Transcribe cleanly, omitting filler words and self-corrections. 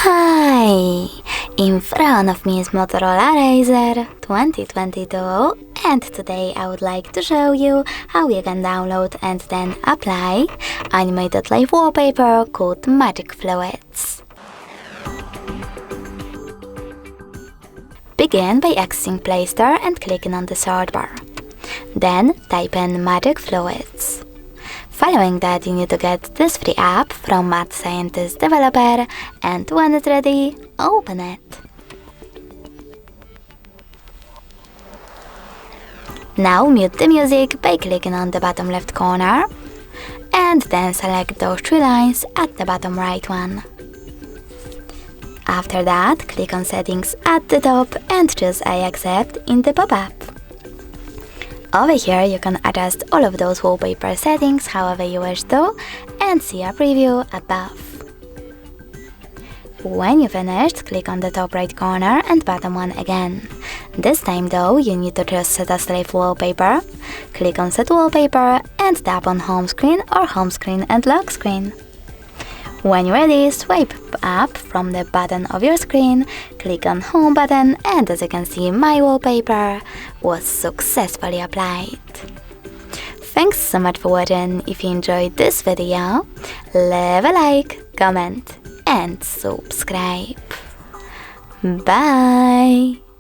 Hi! In front of me is Motorola Razr 2022, and today I would like to show you how you can download and then apply animated live wallpaper called Magic Fluids. Begin by accessing Play Store and clicking on the search bar. Then type in Magic Fluids. Following that, you need to get this free app from Mad Scientist developer, and when it's ready, open it. Now mute the music by clicking on the bottom left corner, and then select those three lines at the bottom right one. After that, click on Settings at the top and choose I accept in the pop-up. Over here you can adjust all of those wallpaper settings however you wish to and see a preview above. When you finished, click on the top right corner and bottom one again. This time though, you need to just set as live wallpaper, click on Set Wallpaper and tap on Home Screen or Home Screen and Lock Screen. When you're ready, swipe up from the bottom of your screen, click on Home button, and as you can see, my wallpaper was successfully applied. Thanks so much for watching. If you enjoyed this video, leave a like, comment and subscribe. Bye!